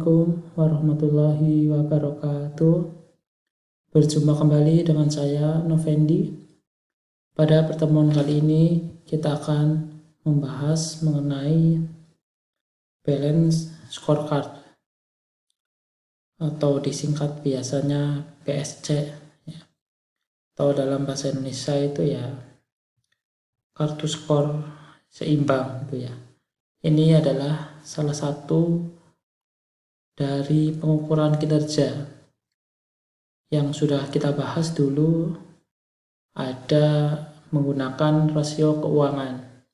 Assalamualaikum warahmatullahi wabarakatuh. Berjumpa kembali dengan saya Novendi. Pada pertemuan kali ini kita akan membahas mengenai balance scorecard atau disingkat biasanya BSC ya. Atau dalam bahasa Indonesia itu ya kartu skor seimbang gitu ya. Ini adalah salah satu dari pengukuran kinerja yang sudah kita bahas dulu, ada menggunakan rasio keuangan.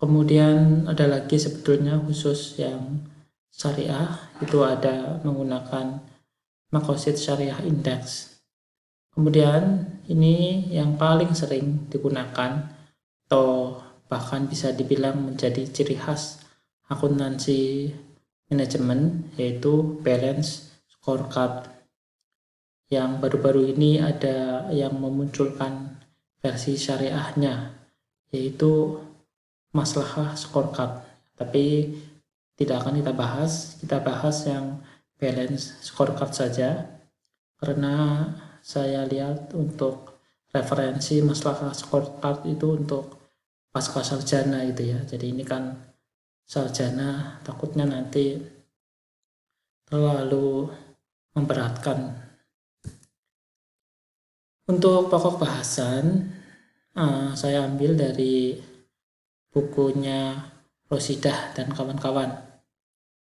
Kemudian ada lagi sebetulnya khusus yang syariah, itu ada menggunakan Makosid Syariah Index. Kemudian ini yang paling sering digunakan atau bahkan bisa dibilang menjadi ciri khas akuntansi manajemen, yaitu balance scorecard. Yang baru-baru ini ada yang memunculkan versi syariahnya, yaitu maslahah scorecard. Tapi tidak akan kita bahas yang balance scorecard saja, karena saya lihat untuk referensi maslahah scorecard itu untuk pasca sarjana gitu ya. Jadi ini kan sarjana, takutnya nanti terlalu memberatkan. Untuk pokok bahasan saya ambil dari bukunya Rosidah dan kawan-kawan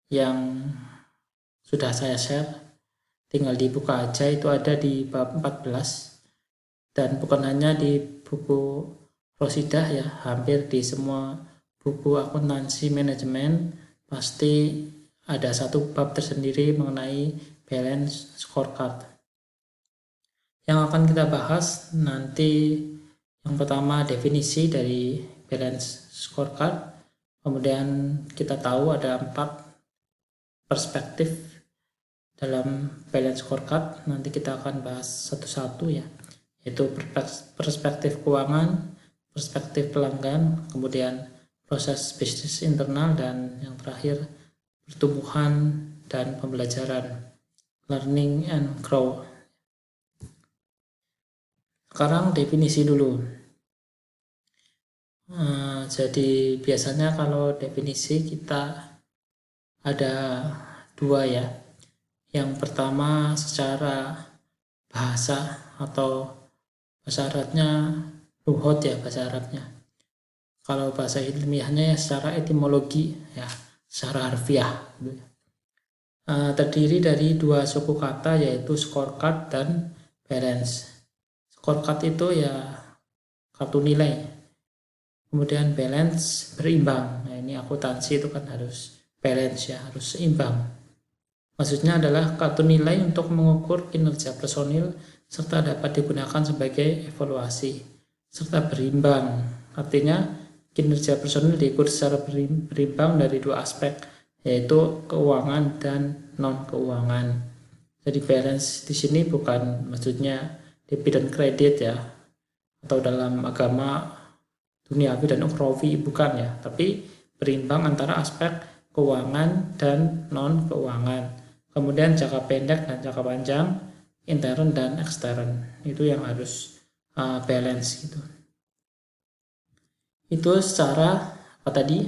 yang sudah saya share, tinggal dibuka aja, itu ada di bab 14. Dan bukan hanya di buku Rosidah ya, hampir di semua buku akuntansi manajemen pasti ada satu bab tersendiri mengenai balance scorecard. Yang akan kita bahas nanti yang pertama definisi dari balance scorecard, kemudian kita tahu ada 4 perspektif dalam balance scorecard, nanti kita akan bahas satu-satu ya, yaitu perspektif keuangan, perspektif pelanggan, kemudian proses bisnis internal, dan yang terakhir pertumbuhan dan pembelajaran, learning and grow. Sekarang definisi dulu. Jadi biasanya kalau definisi kita ada 2 ya. Yang pertama secara bahasa atau bahasa Arabnya lughot ya, bahasa Arabnya. Kalau bahasa ilmiahnya ya secara etimologi ya, secara harfiah. Terdiri dari 2 suku kata, yaitu scorecard dan balance. Scorecard itu ya kartu nilai. Kemudian balance berimbang. Nah, ini akuntansi itu kan harus balance ya, harus seimbang. Maksudnya adalah kartu nilai untuk mengukur kinerja personil serta dapat digunakan sebagai evaluasi, serta berimbang. Artinya kinerja personil diukur secara berimbang dari 2 aspek, yaitu keuangan dan non keuangan. Jadi balance di sini bukan maksudnya debit dan kredit ya, atau dalam agama duniawi dan ukhrawi, bukan ya, tapi berimbang antara aspek keuangan dan non keuangan. Kemudian jangka pendek dan jangka panjang, intern dan ekstern, itu yang harus balance gitu. Itu secara apa tadi,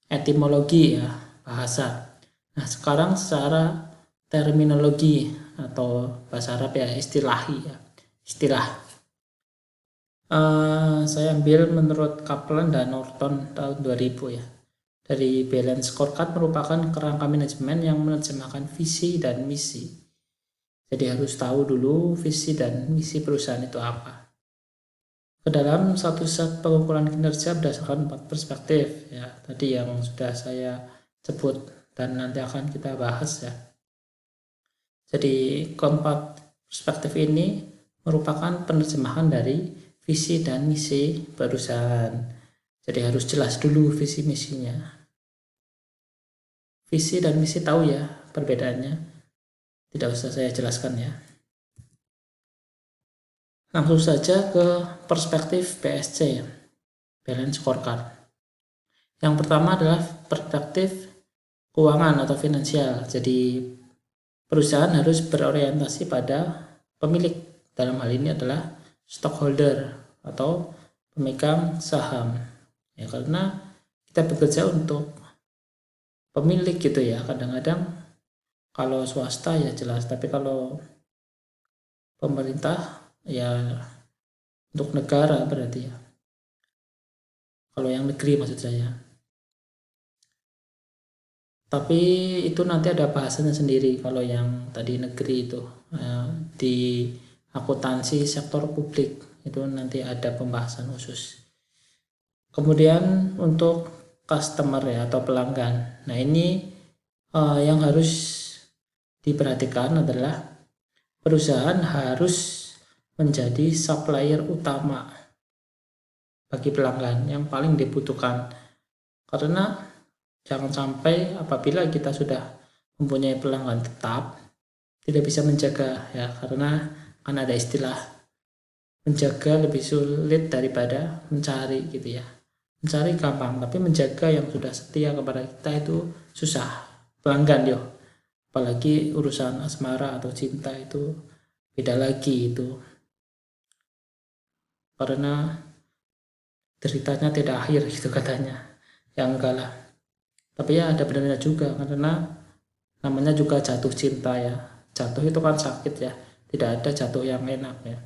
etimologi ya, bahasa. Nah sekarang secara terminologi atau bahasa Arab ya, istilahi ya, istilah. Saya ambil menurut Kaplan dan Norton tahun 2000 ya. Dari balance scorecard merupakan kerangka manajemen yang menerjemahkan visi dan misi. Jadi harus tahu dulu visi dan misi perusahaan itu apa. Ke dalam satu set pengukuran kinerja berdasarkan 4 perspektif ya, tadi yang sudah saya sebut dan nanti akan kita bahas ya. Jadi keempat perspektif ini merupakan penerjemahan dari visi dan misi perusahaan. Jadi harus jelas dulu visi misinya. Visi dan misi tahu ya perbedaannya, tidak usah saya jelaskan ya. Langsung saja ke perspektif BSC ya, balance scorecard. Yang pertama adalah perspektif keuangan atau finansial. Jadi perusahaan harus berorientasi pada pemilik, dalam hal ini adalah stockholder atau pemegang saham. Ya, karena kita bekerja untuk pemilik gitu ya. Kadang-kadang kalau swasta ya jelas, tapi kalau pemerintah ya untuk negara berarti ya. Kalau yang negeri maksud saya. Tapi itu nanti ada bahasanya sendiri kalau yang tadi negeri itu di akuntansi sektor publik itu nanti ada pembahasan khusus. Kemudian untuk customer ya atau pelanggan. Nah ini yang harus diperhatikan adalah perusahaan harus menjadi supplier utama bagi pelanggan yang paling dibutuhkan. Karena jangan sampai apabila kita sudah mempunyai pelanggan tetap tidak bisa menjaga ya, karena kan ada istilah menjaga lebih sulit daripada mencari gitu ya. Mencari gampang, tapi menjaga yang sudah setia kepada kita itu susah. Pelanggan yo, apalagi urusan asmara atau cinta itu beda lagi itu, karena deritanya tidak akhir gitu katanya. Ya enggak lah, tapi ya ada benarnya juga, karena namanya juga jatuh cinta ya. Jatuh itu kan sakit ya, tidak ada jatuh yang enak ya.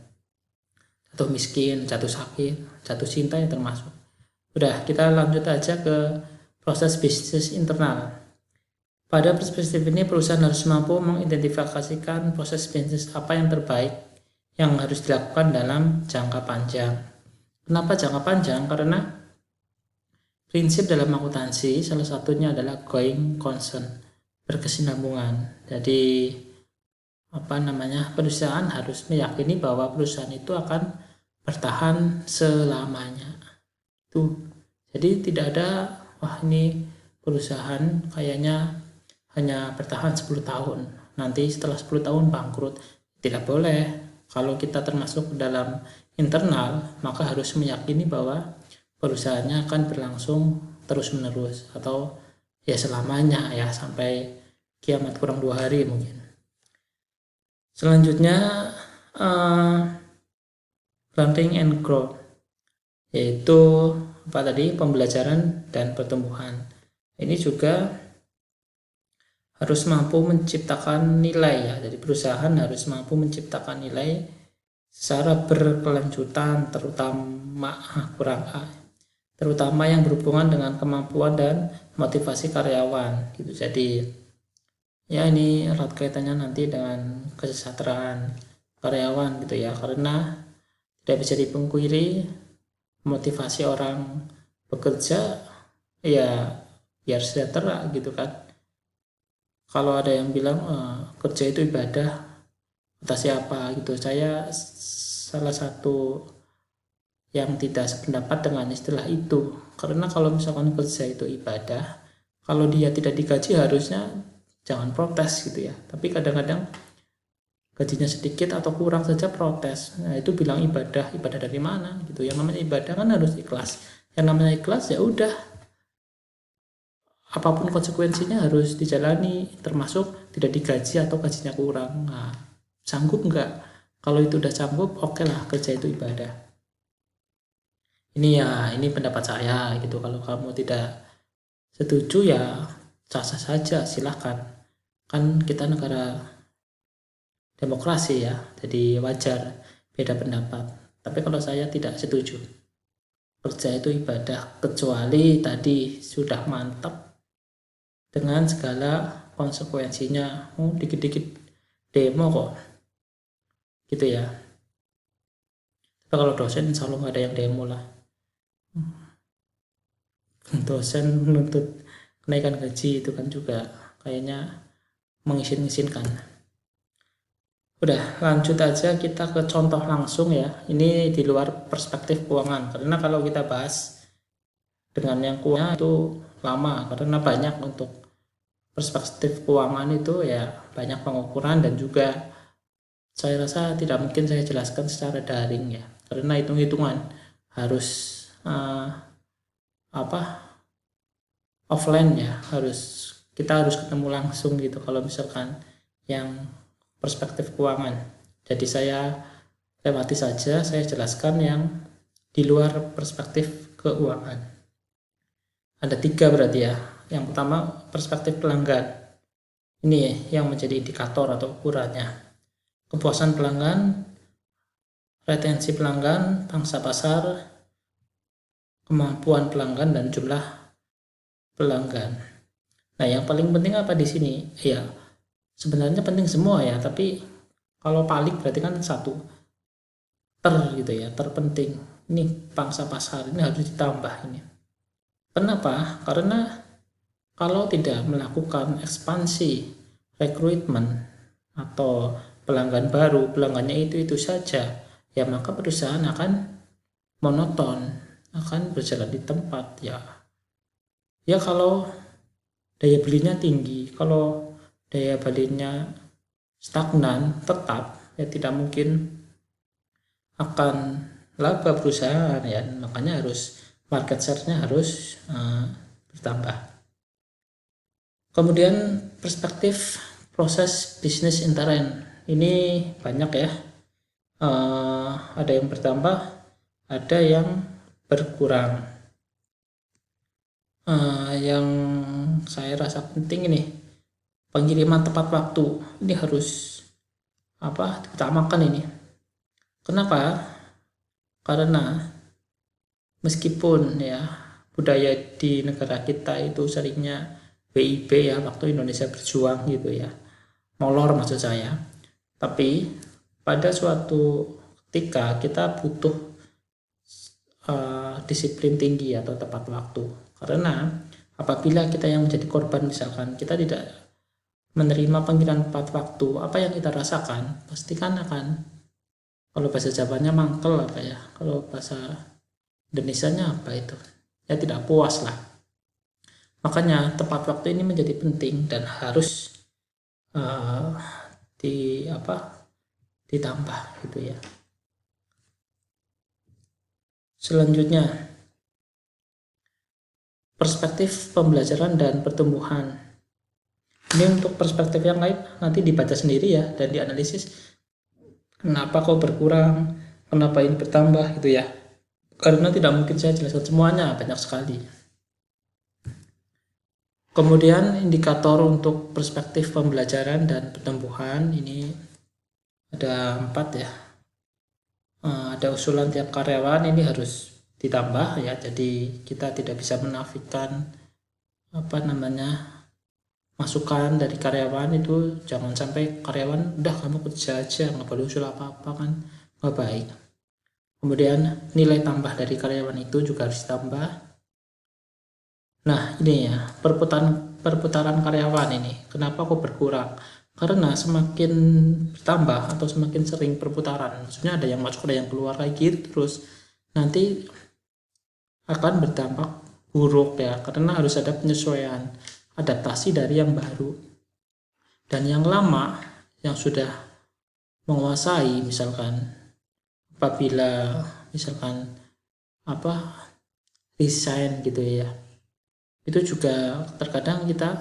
Jatuh miskin, jatuh sakit, jatuh cinta yang termasuk. Udah, kita lanjut aja ke proses bisnis internal. Pada perspektif ini perusahaan harus mampu mengidentifikasikan proses bisnis apa yang terbaik yang harus dilakukan dalam jangka panjang. Kenapa jangka panjang? Karena prinsip dalam akuntansi salah satunya adalah going concern, berkesinambungan. Jadi perusahaan harus meyakini bahwa perusahaan itu akan bertahan selamanya. Jadi tidak ada wah ini perusahaan kayaknya hanya bertahan 10 tahun, nanti setelah 10 tahun bangkrut. Tidak boleh. Kalau kita termasuk dalam internal, maka harus meyakini bahwa perusahaannya akan berlangsung terus menerus atau ya selamanya ya, sampai kiamat kurang 2 hari mungkin. Selanjutnya learning and growth, yaitu pembelajaran dan pertumbuhan. Ini juga harus mampu menciptakan nilai ya. Jadi perusahaan harus mampu menciptakan nilai secara berkelanjutan, terutama yang berhubungan dengan kemampuan dan motivasi karyawan gitu. Jadi ya ini erat kaitannya nanti dengan kesejahteraan karyawan gitu ya, karena tidak bisa dipungkiri motivasi orang bekerja ya biar sejahtera gitu kan. Kalau ada yang bilang kerja itu ibadah, kata siapa gitu, saya salah satu yang tidak sependapat dengan istilah itu. Karena kalau misalkan kerja itu ibadah, kalau dia tidak digaji harusnya jangan protes gitu ya. Tapi kadang-kadang gajinya sedikit atau kurang saja protes. Nah itu bilang ibadah dari mana gitu. Yang namanya ibadah kan harus ikhlas. Yang namanya ikhlas ya udah, apapun konsekuensinya harus dijalani, termasuk tidak digaji atau gajinya kurang. Nah, sanggup enggak? Kalau itu udah sanggup, oke lah, kerja itu ibadah. Ini pendapat saya gitu. Kalau kamu tidak setuju ya sah-sah saja, silahkan. Kan kita negara demokrasi ya, jadi wajar beda pendapat. Tapi kalau saya tidak setuju, kerja itu ibadah, kecuali tadi sudah mantap dengan segala konsekuensinya. Dikit-dikit demo kok gitu ya. Tapi kalau dosen insya Allah nggak ada yang demo lah. Dosen menuntut kenaikan gaji itu kan juga kayaknya mengisin-isinkan. Udah, lanjut aja kita ke contoh langsung ya. Ini di luar perspektif keuangan, karena kalau kita bahas dengan yang keuangan itu lama, karena banyak untuk perspektif keuangan itu ya, banyak pengukuran dan juga saya rasa tidak mungkin saya jelaskan secara daring ya, karena hitung-hitungan harus offline ya, harus kita harus ketemu langsung gitu kalau misalkan yang perspektif keuangan. Jadi saya lewati saja, saya jelaskan yang di luar perspektif keuangan. Ada 3 berarti ya. Yang pertama perspektif pelanggan. Ini yang menjadi indikator atau ukurannya. Kepuasan pelanggan, retensi pelanggan, pangsa pasar, kemampuan pelanggan, dan jumlah pelanggan. Nah, yang paling penting apa di sini? Ya, sebenarnya penting semua ya, tapi kalau paling berarti kan satu gitu ya, terpenting. Ini pangsa pasar ini harus ditambah ini. Kenapa? Karena kalau tidak melakukan ekspansi rekrutmen atau pelanggan baru, pelanggannya itu saja, ya maka perusahaan akan monoton, akan berjalan di tempat ya. Ya kalau daya belinya tinggi, kalau daya belinya stagnan tetap, ya tidak mungkin akan laba perusahaan ya. Makanya harus market share-nya harus bertambah. Kemudian perspektif proses bisnis intern ini banyak ya, ada yang bertambah, ada yang berkurang. Yang saya rasa penting ini pengiriman tepat waktu, ini harus diutamakan ini. Kenapa? Karena meskipun ya budaya di negara kita itu seringnya WIB ya, waktu Indonesia berjuang gitu ya, molor maksud saya, tapi pada suatu ketika kita butuh disiplin tinggi atau tepat waktu. Karena apabila kita yang menjadi korban, misalkan kita tidak menerima panggilan tepat waktu, apa yang kita rasakan pasti kan akan, kalau bahasa Jawanya mangkel kalau bahasa Indonesianya itu ya, tidak puas lah. Makanya tepat waktu ini menjadi penting dan harus ditambah gitu ya. Selanjutnya perspektif pembelajaran dan pertumbuhan. Ini untuk perspektif yang lain nanti dibaca sendiri ya dan dianalisis. Kenapa kok berkurang? Kenapa ini bertambah gitu ya? Karena tidak mungkin saya jelaskan semuanya, banyak sekali. Kemudian indikator untuk perspektif pembelajaran dan pertumbuhan ini ada 4 ya. Ada usulan tiap karyawan, ini harus ditambah ya. Jadi kita tidak bisa menafikan masukan dari karyawan itu. Jangan sampai karyawan udah kamu kerja aja, nggak boleh usul apa-apa, kan nggak baik. Kemudian nilai tambah dari karyawan itu juga harus ditambah. Nah ini ya, perputaran karyawan ini kenapa kok berkurang? Karena semakin bertambah atau semakin sering perputaran, maksudnya ada yang masuk ada yang keluar lagi terus, nanti akan berdampak buruk ya, karena harus ada penyesuaian, adaptasi dari yang baru. Dan yang lama yang sudah menguasai, misalkan apabila misalkan resign gitu ya, itu juga terkadang kita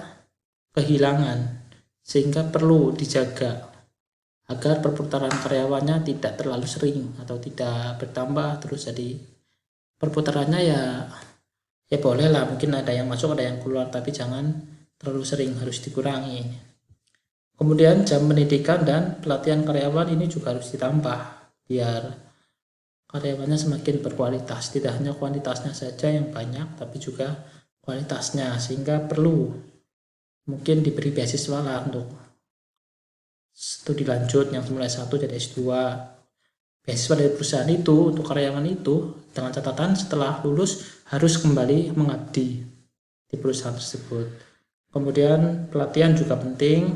kehilangan, sehingga perlu dijaga agar perputaran karyawannya tidak terlalu sering atau tidak bertambah terus. Jadi perputarannya ya boleh lah, mungkin ada yang masuk ada yang keluar, tapi jangan terlalu sering, harus dikurangi. Kemudian jam pendidikan dan pelatihan karyawan ini juga harus ditambah biar karyawannya semakin berkualitas, tidak hanya kuantitasnya saja yang banyak tapi juga kualitasnya, sehingga perlu mungkin diberi beasiswa lah untuk studi lanjut yang semula S1 jadi S2, beasiswa dari perusahaan itu untuk karyawan itu, dengan catatan setelah lulus harus kembali mengabdi di perusahaan tersebut. Kemudian pelatihan juga penting,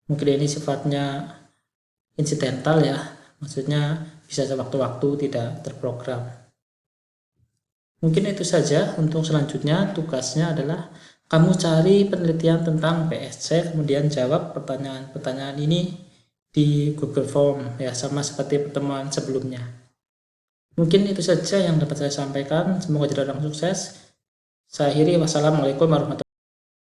mungkin ini sifatnya insidental ya, maksudnya bisa sewaktu-waktu, tidak terprogram. Mungkin itu saja. Untuk selanjutnya tugasnya adalah kamu cari penelitian tentang PSC, kemudian jawab pertanyaan-pertanyaan ini di Google Form ya, sama seperti pertemuan sebelumnya. Mungkin itu saja yang dapat saya sampaikan. Semoga jadi orang sukses. Saya akhiri, wassalamualaikum warahmatullahi wabarakatuh.